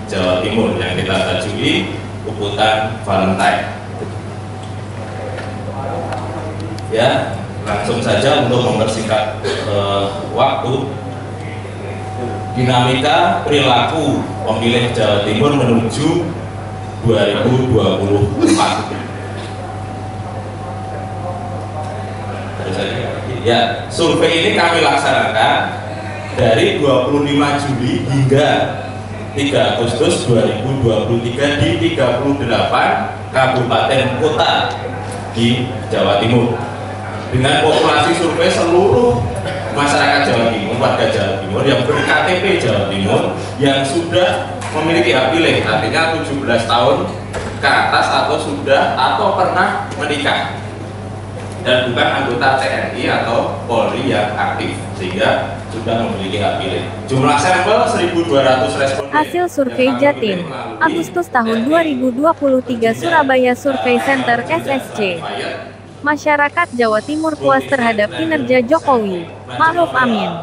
Jawa Timur yang kita tajui uputan Valentine. Ya, langsung saja untuk mempersingkat waktu, dinamika perilaku pemilih Jawa Timur menuju 2024. Ya, survei ini kami laksanakan dari 25 Juli hingga 3 Agustus 2023 di 38 kabupaten kota di Jawa Timur. Dengan populasi survei seluruh masyarakat Jawa Timur, warga Jawa Timur yang ber-KTP Jawa Timur yang sudah memiliki hak pilih, artinya 17 tahun ke atas atau pernah menikah dan bukan anggota TNI atau Polri yang aktif, sehingga sudah memiliki hak pilih. Jumlah sampel 1.200 responden. Hasil survei Jatim, Agustus tahun 2023 Surabaya Survei Center SSC. Masyarakat Jawa Timur puas terhadap kinerja Jokowi. Ma'ruf Amin.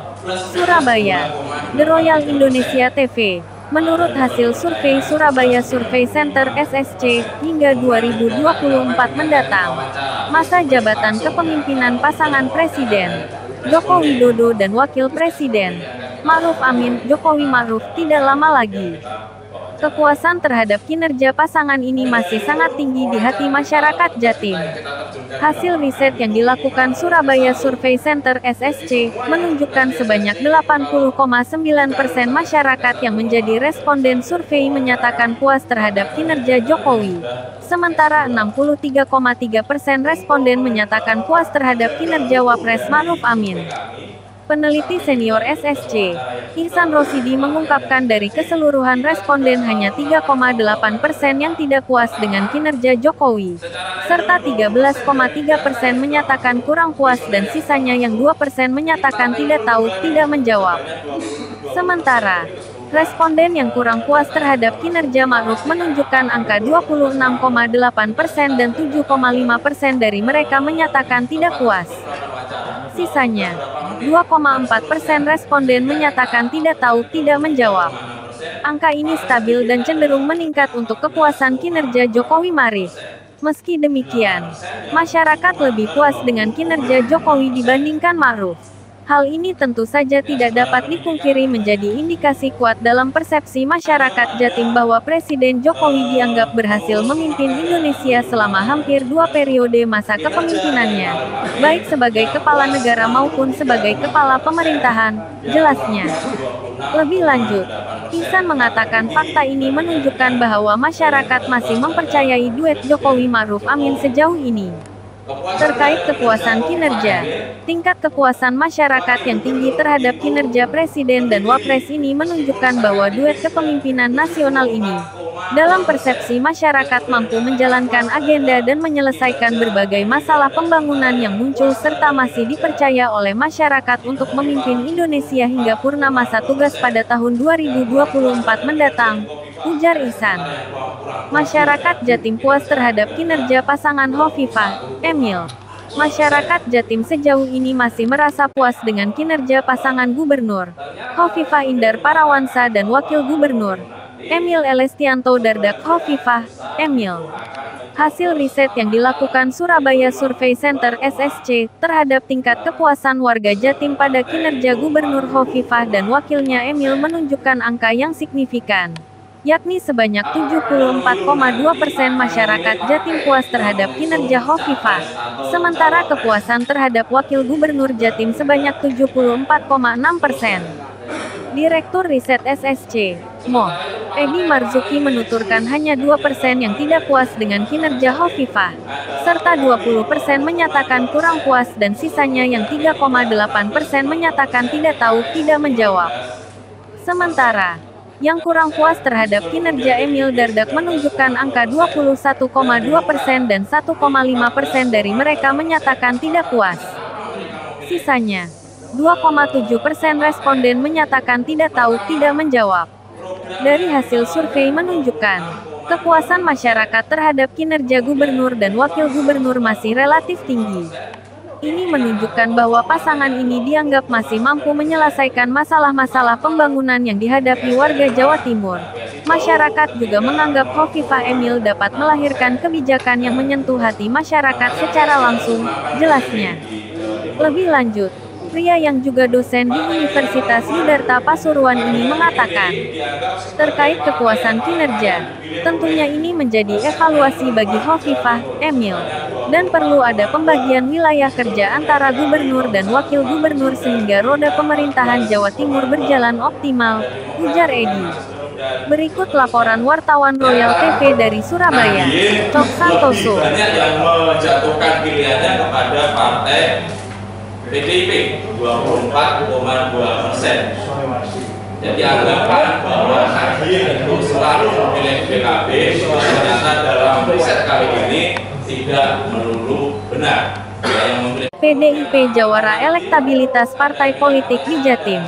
Surabaya. The Royal Indonesia TV. Menurut hasil survei Surabaya Survei Center SSC, hingga 2024 mendatang, masa jabatan kepemimpinan pasangan Presiden Joko Widodo dan Wakil Presiden Ma'ruf Amin, Jokowi Ma'ruf, tidak lama lagi. Kepuasan terhadap kinerja pasangan ini masih sangat tinggi di hati masyarakat Jatim. Hasil riset yang dilakukan Surabaya Survei Center SSC menunjukkan sebanyak 80,9% masyarakat yang menjadi responden survei menyatakan puas terhadap kinerja Jokowi. Sementara 63,3% responden menyatakan puas terhadap kinerja Wapres Ma'ruf Amin. Peneliti senior SSC, Ihsan Rosidi mengungkapkan dari keseluruhan responden hanya 3,8% yang tidak puas dengan kinerja Jokowi, serta 13,3% menyatakan kurang puas dan sisanya yang 2% menyatakan tidak tahu, tidak menjawab. Sementara, responden yang kurang puas terhadap kinerja Ma'ruf menunjukkan angka 26,8% dan 7,5% dari mereka menyatakan tidak puas. Sisanya, 2,4% responden menyatakan tidak tahu, tidak menjawab. Angka ini stabil dan cenderung meningkat untuk kepuasan kinerja Jokowi Ma'ruf. Meski demikian, masyarakat lebih puas dengan kinerja Jokowi dibandingkan Ma'ruf. Hal ini tentu saja tidak dapat dipungkiri menjadi indikasi kuat dalam persepsi masyarakat Jatim bahwa Presiden Jokowi dianggap berhasil memimpin Indonesia selama hampir 2 periode masa kepemimpinannya, baik sebagai kepala negara maupun sebagai kepala pemerintahan, jelasnya. Lebih lanjut, Ihsan mengatakan fakta ini menunjukkan bahwa masyarakat masih mempercayai duet Jokowi Ma'ruf Amin sejauh ini. Terkait kepuasan kinerja, tingkat kepuasan masyarakat yang tinggi terhadap kinerja Presiden dan Wapres ini menunjukkan bahwa duet kepemimpinan nasional ini, dalam persepsi masyarakat, mampu menjalankan agenda dan menyelesaikan berbagai masalah pembangunan yang muncul serta masih dipercaya oleh masyarakat untuk memimpin Indonesia hingga purna masa tugas pada tahun 2024 mendatang, ujar Ihsan. Masyarakat Jatim puas terhadap kinerja pasangan Hovifah, Emil. Masyarakat Jatim sejauh ini masih merasa puas dengan kinerja pasangan Gubernur Hovifah Indar Parawansa dan Wakil Gubernur Emil Elestianto Dardak Hovifah, Emil. Hasil riset yang dilakukan Surabaya Survei Center SSC terhadap tingkat kepuasan warga Jatim pada kinerja Gubernur Hovifah dan wakilnya Emil menunjukkan angka yang signifikan, yakni sebanyak 74,2% masyarakat Jatim puas terhadap kinerja Hovifah, sementara kepuasan terhadap Wakil Gubernur Jatim sebanyak 74,6%. Direktur Riset SSC, Mo. Edi Marzuki menuturkan hanya 2% yang tidak puas dengan kinerja Hovifah, serta 20% menyatakan kurang puas dan sisanya yang 3,8% menyatakan tidak tahu, tidak menjawab. Sementara, yang kurang puas terhadap kinerja Emil Dardak menunjukkan angka 21,2% dan 1,5% dari mereka menyatakan tidak puas. Sisanya, 2,7% responden menyatakan tidak tahu, tidak menjawab. Dari hasil survei menunjukkan, kepuasan masyarakat terhadap kinerja gubernur dan wakil gubernur masih relatif tinggi. Ini menunjukkan bahwa pasangan ini dianggap masih mampu menyelesaikan masalah-masalah pembangunan yang dihadapi warga Jawa Timur. Masyarakat juga menganggap Kofifah Emil dapat melahirkan kebijakan yang menyentuh hati masyarakat secara langsung, jelasnya. Lebih lanjut, pria yang juga dosen di Universitas Yudarta Pasuruan ini mengatakan, terkait kepuasan kinerja, tentunya ini menjadi evaluasi bagi Kofifah Emil, dan perlu ada pembagian wilayah kerja antara gubernur dan wakil gubernur sehingga roda pemerintahan Jawa Timur berjalan optimal, ujar Edi. Berikut laporan wartawan Royal TV dari Surabaya, Cok Santoso. Banyak yang menjatuhkan pilihannya kepada partai PDIP 24,2%. Jadi anggapan bahwa Nahdien itu selalu memilih PKB, ternyata dalam riset kali ini tidak melulu benar. PDIP jawara elektabilitas partai politik di Jatim.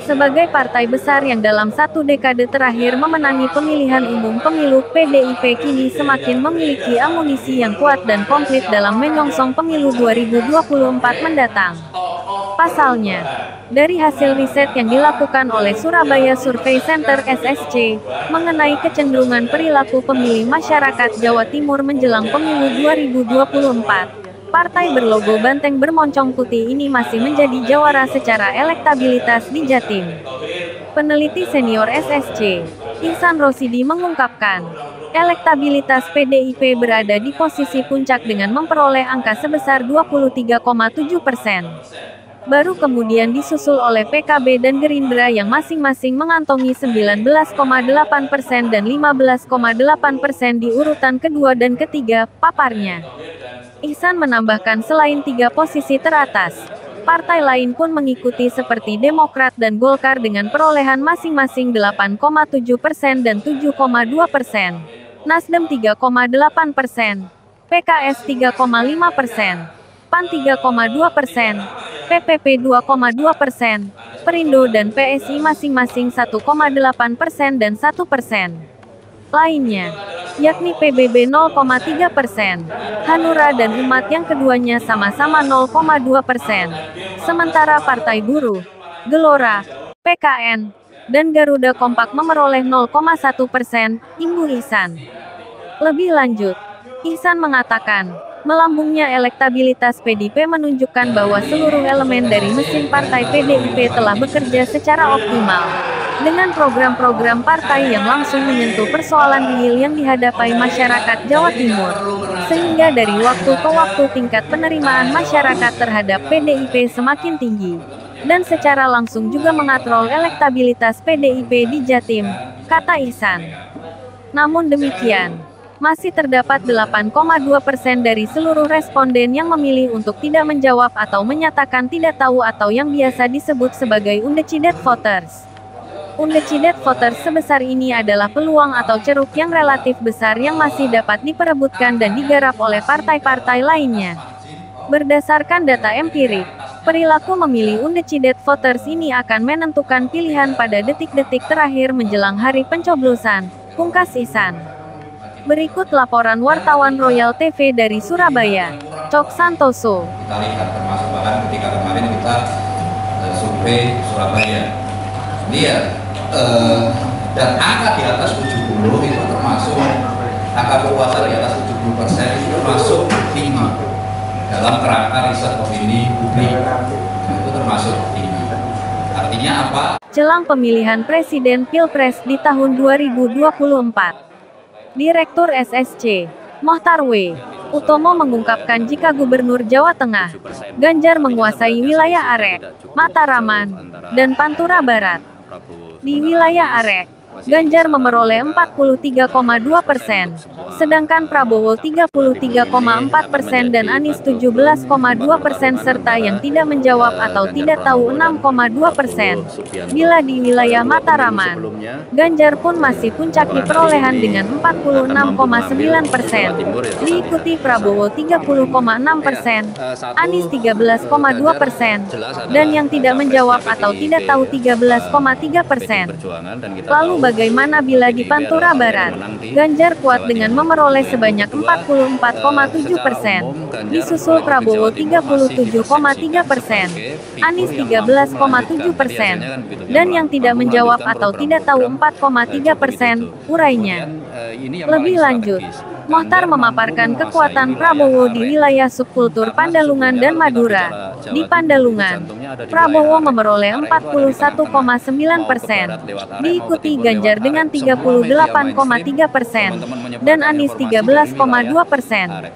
Sebagai partai besar yang dalam satu dekade terakhir memenangi pemilihan umum pemilu, PDIP kini semakin memiliki amunisi yang kuat dan komplit dalam menyongsong pemilu 2024 mendatang. Pasalnya, dari hasil riset yang dilakukan oleh Surabaya Survey Center SSC, mengenai kecenderungan perilaku pemilih masyarakat Jawa Timur menjelang pemilu 2024, partai berlogo banteng bermoncong putih ini masih menjadi jawara secara elektabilitas di Jatim. Peneliti senior SSC, Ihsan Rosidi mengungkapkan, elektabilitas PDIP berada di posisi puncak dengan memperoleh angka sebesar 23,7%. Baru kemudian disusul oleh PKB dan Gerindra yang masing-masing mengantongi 19,8% dan 15,8% di urutan kedua dan ketiga, paparnya. Ihsan menambahkan selain tiga posisi teratas, partai lain pun mengikuti seperti Demokrat dan Golkar dengan perolehan masing-masing 8,7% dan 7,2%, Nasdem 3,8%, PKS 3,5%, PAN 3,2%, PPP 2,2%, Perindo dan PSI masing-masing 1,8% dan 1%. Lainnya, yakni PBB 0,3%, Hanura dan Umat yang keduanya sama-sama 0,2%. Sementara Partai Buruh, Gelora, PKN, dan Garuda Kompak memperoleh 0,1%, imbuh Ihsan. Lebih lanjut, Ihsan mengatakan, melambungnya elektabilitas PDIP menunjukkan bahwa seluruh elemen dari mesin partai PDIP telah bekerja secara optimal, dengan program-program partai yang langsung menyentuh persoalan real yang dihadapi masyarakat Jawa Timur, sehingga dari waktu ke waktu tingkat penerimaan masyarakat terhadap PDIP semakin tinggi, dan secara langsung juga mengatrol elektabilitas PDIP di Jatim, kata Ihsan. Namun demikian, masih terdapat 8,2% dari seluruh responden yang memilih untuk tidak menjawab atau menyatakan tidak tahu atau yang biasa disebut sebagai undecided voters. Undecided voters sebesar ini adalah peluang atau ceruk yang relatif besar yang masih dapat diperebutkan dan digarap oleh partai-partai lainnya. Berdasarkan data empirik, perilaku memilih undecided voters ini akan menentukan pilihan pada detik-detik terakhir menjelang hari pencoblosan, pungkas Ihsan. Berikut laporan wartawan Royal TV dari Surabaya, Cok Santoso. Kita lihat termasuk bahkan ketika kemarin kita survei Surabaya, dia dan angka di atas 70 itu termasuk angka kepuasan di atas 70% itu termasuk tinggi dalam kerangka riset opini publik, itu termasuk tinggi. Artinya apa? Jelang pemilihan presiden Pilpres di tahun 2024. Direktur SSC, Mohtar W. Utomo mengungkapkan jika Gubernur Jawa Tengah, Ganjar menguasai wilayah Arek, Mataraman, dan Pantura Barat. Di wilayah Arek, Ganjar memperoleh 43,2%, sedangkan Prabowo 33,4% dan Anies 17,2% serta yang tidak menjawab atau tidak tahu 6,2%. Bila di wilayah Mataraman, Ganjar pun masih puncaki perolehan dengan 46,9%, diikuti Prabowo 30,6%, Anies 13,2%, dan yang tidak menjawab atau tidak tahu 13,3%. Lalu bagaimana bila di Pantura Barat? Ganjar kuat dengan memeroleh sebanyak 44,7%. Disusul Prabowo 37,3%. Anies 13,7%. Dan yang tidak menjawab atau tidak tahu 4,3%, urainya. Lebih lanjut, Mochtar memaparkan kekuatan Prabowo di wilayah subkultur Pandalungan dan Madura. Di Pandalungan, Prabowo memperoleh 41,9%, diikuti Ganjar dengan 38,3%, dan Anies 13,2%.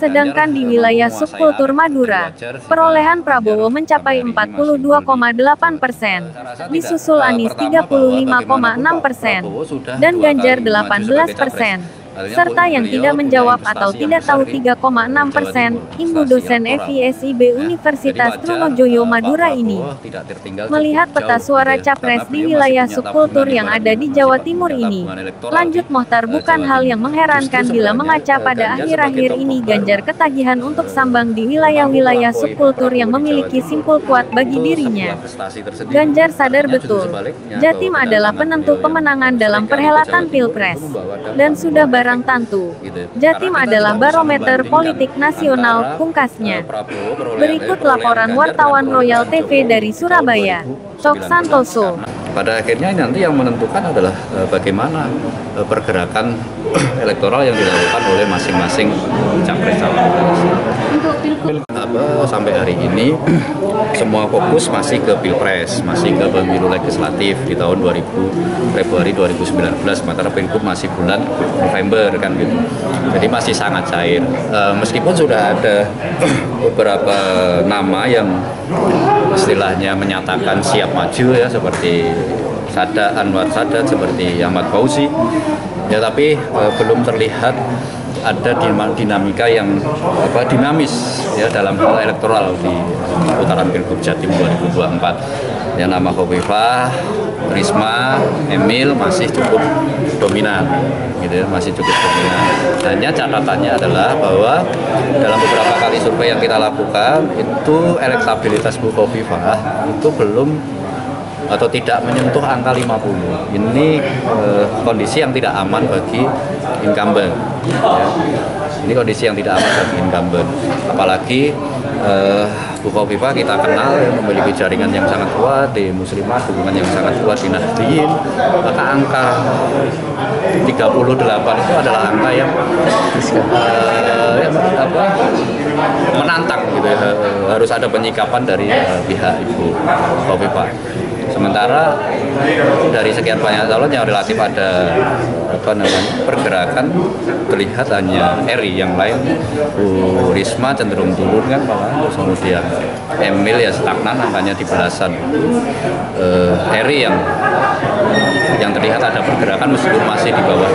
Sedangkan di wilayah subkultur Madura, perolehan Prabowo mencapai 42,8%, disusul Anies 35,6%, dan Ganjar 18%. Serta yang tidak menjawab atau tidak tahu 3,6%, Imbu dosen FISIB Universitas Trunojoyo Madura ini. Melihat peta suara capres di wilayah subkultur yang ada di Jawa Timur ini, lanjut Mochtar, bukan hal yang mengherankan bila mengaca pada akhir-akhir ini Ganjar ketagihan untuk sambang di wilayah-wilayah subkultur yang memiliki simpul kuat bagi dirinya. Ganjar sadar betul, Jatim adalah penentu pemenangan dalam perhelatan Pilpres. Dan sudah barang tentu, Jatim adalah barometer politik nasional, pungkasnya. Berikut laporan wartawan Royal TV dari Surabaya, Cok Santoso. Pada akhirnya nanti yang menentukan adalah bagaimana pergerakan elektoral yang dilakukan oleh masing-masing capres-cawapres. Sampai hari ini semua fokus masih ke Pilpres, masih ke pemilu legislatif di tahun Februari 2019, sementara Pilgub masih bulan November kan gitu. Jadi masih sangat cair. Meskipun sudah ada beberapa nama yang istilahnya menyatakan siap maju ya, seperti Anwar Sadat, seperti Ahmad Fauzi, ya, tapi belum terlihat ada dinamika yang dinamis ya dalam hal elektoral di putaran Pilgub Jatim 2024. Yang nama Khofifah, Risma, Emil masih cukup dominan, gitu ya, masih cukup dominan. Hanya catatannya adalah bahwa dalam beberapa kali survei yang kita lakukan itu elektabilitas Bu Khofifah itu belum atau tidak menyentuh angka 50. Ini kondisi yang tidak aman bagi incumbent. Ya. Ini kondisi yang tidak aman bagi incumbent. Apalagi Bu Khofifah kita kenal memiliki jaringan yang sangat kuat di Muslimat, hubungan yang sangat kuat di Nahdliyin. Maka angka 38 itu adalah angka yang menantang gitu ya. Harus ada penyikapan dari pihak Ibu Khofifah. Sementara dari sekian banyak calon yang relatif ada pergerakan, terlihat hanya Eri, yang lain Bu Risma cenderung turun kan, malah kemudian Emil ya stagnan angkanya di belasan. Eri yang terlihat ada pergerakan meskipun masih di bawah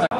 2.